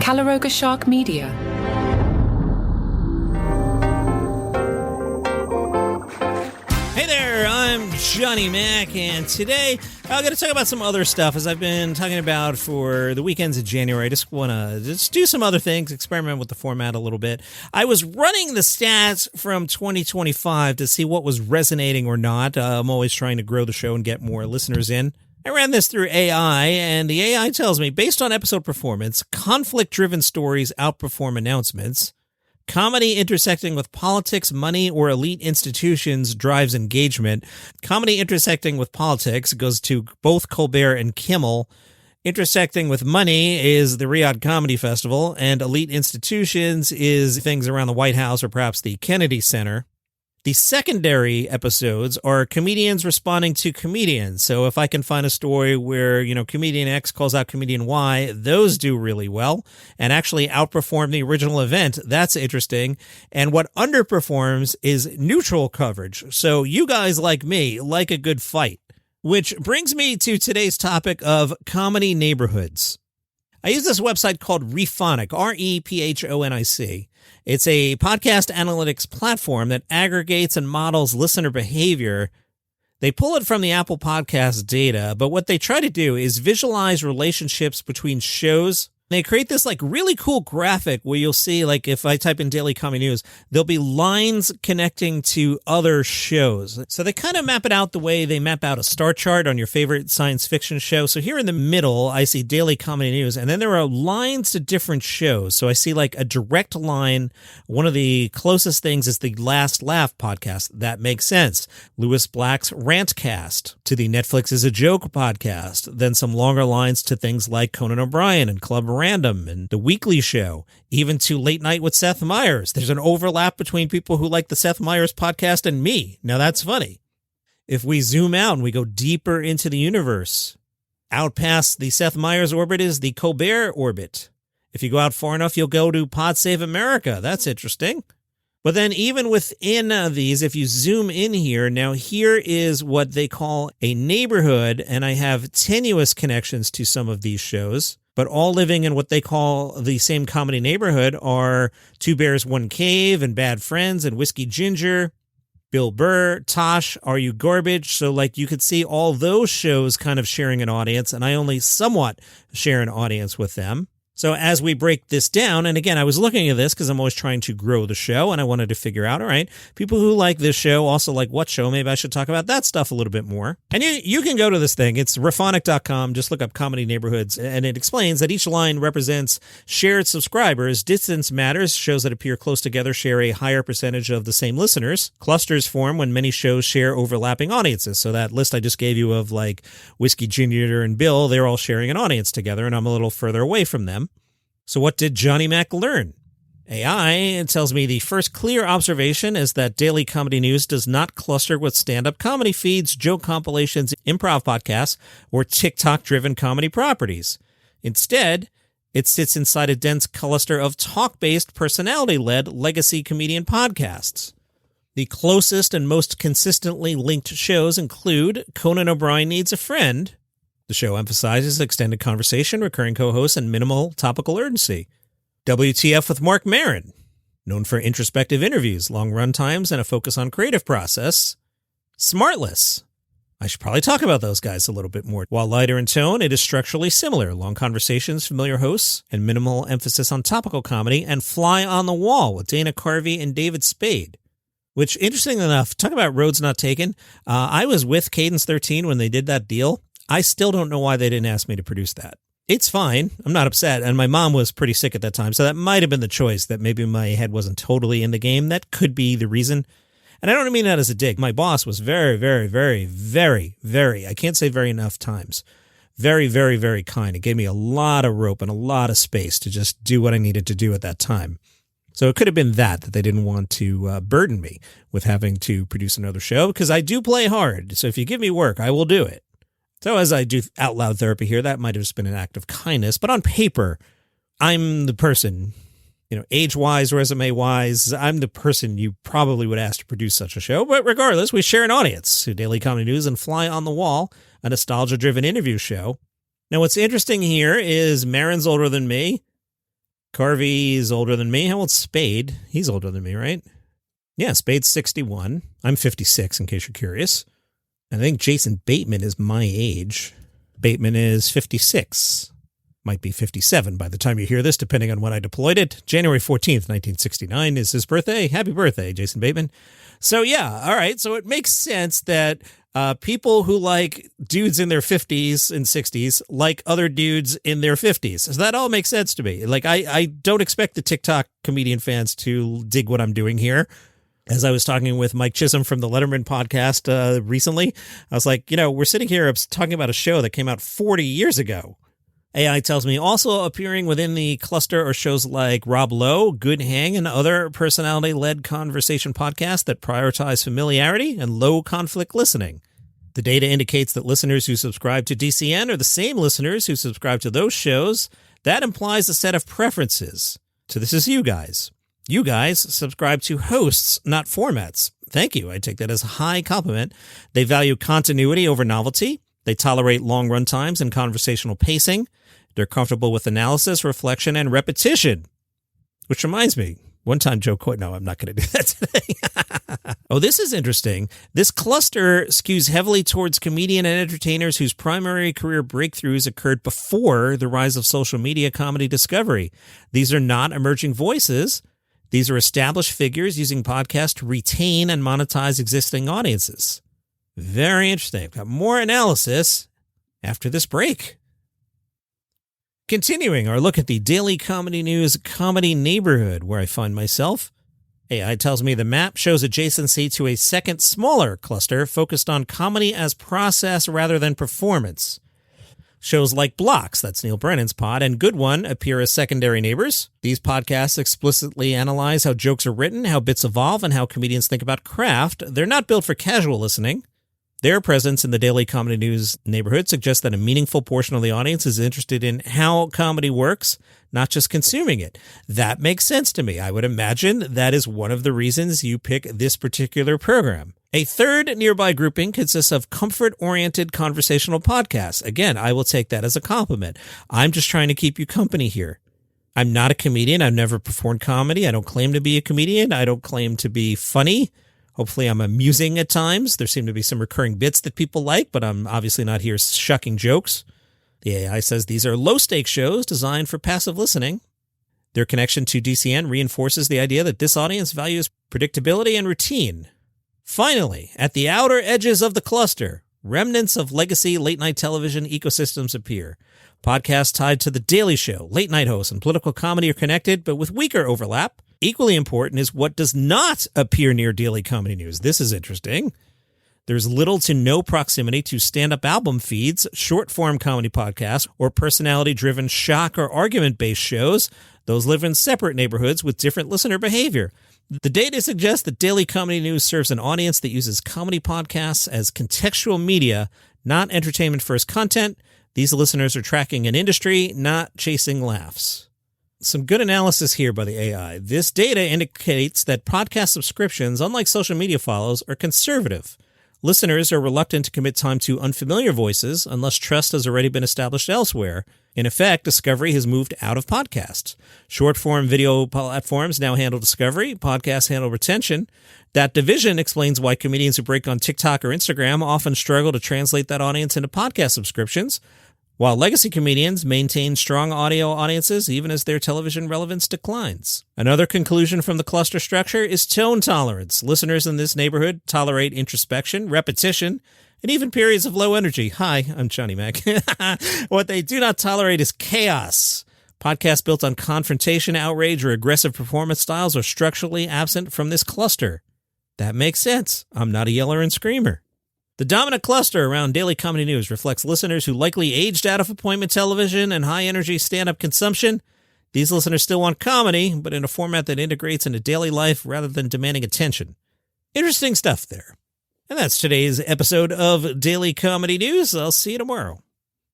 Calaroga Shark Media. Hey there, I'm Johnny Mac, and today I'm going to talk about some other stuff as I've been talking about for the weekends of January. I just want to do some other things, experiment with the format a little bit. I was running the stats from 2025 to see what was resonating or not. I'm always trying to grow the show and get more listeners in. I ran this through AI, and the AI tells me, based on episode performance, conflict-driven stories outperform announcements. Comedy intersecting with politics, money, or elite institutions drives engagement. Comedy intersecting with politics goes to both Colbert and Kimmel. Intersecting with money is the Riyadh Comedy Festival, and elite institutions is things around the White House or perhaps the Kennedy Center. The secondary episodes are comedians responding to comedians. So if I can find a story where, comedian X calls out comedian Y, those do really well and actually outperform the original event. That's interesting. And what underperforms is neutral coverage. So you guys like me like a good fight, which brings me to today's topic of comedy neighborhoods. I use this website called Rephonic, Rephonic. It's a podcast analytics platform that aggregates and models listener behavior. They pull it from the Apple Podcast data, but what they try to do is visualize relationships between shows. They create this really cool graphic where you'll see, if I type in Daily Comedy News, there'll be lines connecting to other shows. So they kind of map it out the way they map out a star chart on your favorite science fiction show. So here in the middle, I see Daily Comedy News, and then there are lines to different shows. So I see a direct line. One of the closest things is the Last Laugh podcast. That makes sense. Louis Black's Rantcast to the Netflix is a Joke podcast. Then some longer lines to things like Conan O'Brien and Club Random and The Weekly Show, even to Late Night with Seth Meyers. There's an overlap between people who like the Seth Meyers podcast and me. Now that's funny. If we zoom out and we go deeper into the universe, out past the Seth Meyers orbit is the Colbert orbit. If you go out far enough, you'll go to Pod Save America. That's interesting. But then even within these, if you zoom in here, now here is what they call a neighborhood, and I have tenuous connections to some of these shows. But all living in what they call the same comedy neighborhood are Two Bears, One Cave and Bad Friends and Whiskey Ginger, Bill Burr, Tosh, Are You Garbage? So you could see all those shows kind of sharing an audience, and I only somewhat share an audience with them. So as we break this down, and again, I was looking at this because I'm always trying to grow the show, and I wanted to figure out, all right, people who like this show also like what show? Maybe I should talk about that stuff a little bit more. And you can go to this thing. It's Rephonic.com. Just look up comedy neighborhoods, and it explains that each line represents shared subscribers. Distance matters. Shows that appear close together share a higher percentage of the same listeners. Clusters form when many shows share overlapping audiences. So that list I just gave you of Whiskey Ginger and Bill, they're all sharing an audience together, and I'm a little further away from them. So what did Johnny Mac learn? AI tells me the first clear observation is that Daily Comedy News does not cluster with stand-up comedy feeds, joke compilations, improv podcasts, or TikTok-driven comedy properties. Instead, it sits inside a dense cluster of talk-based, personality-led legacy comedian podcasts. The closest and most consistently linked shows include Conan O'Brien Needs a Friend. The show emphasizes extended conversation, recurring co-hosts, and minimal topical urgency. WTF with Marc Maron, known for introspective interviews, long run times, and a focus on creative process. SmartLess. I should probably talk about those guys a little bit more. While lighter in tone, it is structurally similar. Long conversations, familiar hosts, and minimal emphasis on topical comedy. And Fly on the Wall with Dana Carvey and David Spade. Which, interesting enough, talk about roads not taken. I was with Cadence 13 when they did that deal. I still don't know why they didn't ask me to produce that. It's fine. I'm not upset. And my mom was pretty sick at that time. So that might have been the choice, that maybe my head wasn't totally in the game. That could be the reason. And I don't mean that as a dig. My boss was very, very, very, very, very, I can't say very enough times, very, very, very kind. It gave me a lot of rope and a lot of space to just do what I needed to do at that time. So it could have been that they didn't want to burden me with having to produce another show, because I do play hard. So if you give me work, I will do it. So as I do out loud therapy here, that might have just been an act of kindness. But on paper, I'm the person, age-wise, resume-wise, I'm the person you probably would ask to produce such a show. But regardless, we share an audience. Daily Comedy News and Fly on the Wall, a nostalgia-driven interview show. Now, what's interesting here is Maron's older than me. Carvey's older than me. How old's Spade? He's older than me, right? Yeah, Spade's 61. I'm 56, in case you're curious. I think Jason Bateman is my age. Bateman is 56. Might be 57 by the time you hear this, depending on when I deployed it. January 14th, 1969 is his birthday. Happy birthday, Jason Bateman. So yeah, all right. So it makes sense that people who like dudes in their 50s and 60s like other dudes in their 50s. So that all makes sense to me. Like I don't expect the TikTok comedian fans to dig what I'm doing here. As I was talking with Mike Chisholm from the Letterman podcast recently, I was like, we're sitting here talking about a show that came out 40 years ago. AI tells me also appearing within the cluster are shows like Rob Lowe, Good Hang, and other personality-led conversation podcasts that prioritize familiarity and low conflict listening. The data indicates that listeners who subscribe to DCN are the same listeners who subscribe to those shows. That implies a set of preferences. So this is you guys. You guys subscribe to hosts, not formats. Thank you. I take that as a high compliment. They value continuity over novelty. They tolerate long run times and conversational pacing. They're comfortable with analysis, reflection, and repetition. Which reminds me, one time Joe Coy, no, I'm not going to do that today. Oh, this is interesting. This cluster skews heavily towards comedian and entertainers whose primary career breakthroughs occurred before the rise of social media comedy discovery. These are not emerging voices. These are established figures using podcasts to retain and monetize existing audiences. Very interesting. I've got more analysis after this break. Continuing our look at the Daily Comedy News comedy neighborhood where I find myself. AI tells me the map shows adjacency to a second smaller cluster focused on comedy as process rather than performance. Shows like Blocks, that's Neil Brennan's pod, and Good One appear as secondary neighbors. These podcasts explicitly analyze how jokes are written, how bits evolve, and how comedians think about craft. They're not built for casual listening. Their presence in the Daily Comedy News neighborhood suggests that a meaningful portion of the audience is interested in how comedy works, not just consuming it. That makes sense to me. I would imagine that is one of the reasons you pick this particular program. A third nearby grouping consists of comfort-oriented conversational podcasts. Again, I will take that as a compliment. I'm just trying to keep you company here. I'm not a comedian. I've never performed comedy. I don't claim to be a comedian. I don't claim to be funny. Hopefully I'm amusing at times. There seem to be some recurring bits that people like, but I'm obviously not here shucking jokes. The AI says these are low-stakes shows designed for passive listening. Their connection to DCN reinforces the idea that this audience values predictability and routine. Finally, at the outer edges of the cluster, remnants of legacy late-night television ecosystems appear. Podcasts tied to The Daily Show, late-night hosts, and political comedy are connected, but with weaker overlap. Equally important is what does not appear near Daily Comedy News. This is interesting. There's little to no proximity to stand-up album feeds, short-form comedy podcasts, or personality-driven shock or argument-based shows. Those live in separate neighborhoods with different listener behavior. The data suggests that Daily Comedy News serves an audience that uses comedy podcasts as contextual media, not entertainment-first content. These listeners are tracking an industry, not chasing laughs. Some good analysis here by the AI. This data indicates that podcast subscriptions, unlike social media follows, are conservative. Listeners are reluctant to commit time to unfamiliar voices unless trust has already been established elsewhere. In effect, discovery has moved out of podcasts. Short-form video platforms now handle discovery. Podcasts handle retention. That division explains why comedians who break on TikTok or Instagram often struggle to translate that audience into podcast subscriptions, while legacy comedians maintain strong audio audiences even as their television relevance declines. Another conclusion from the cluster structure is tone tolerance. Listeners in this neighborhood tolerate introspection, repetition, and even periods of low energy. Hi, I'm Johnny Mac. What they do not tolerate is chaos. Podcasts built on confrontation, outrage, or aggressive performance styles are structurally absent from this cluster. That makes sense. I'm not a yeller and screamer. The dominant cluster around Daily Comedy News reflects listeners who likely aged out of appointment television and high-energy stand-up consumption. These listeners still want comedy, but in a format that integrates into daily life rather than demanding attention. Interesting stuff there. And that's today's episode of Daily Comedy News. I'll see you tomorrow.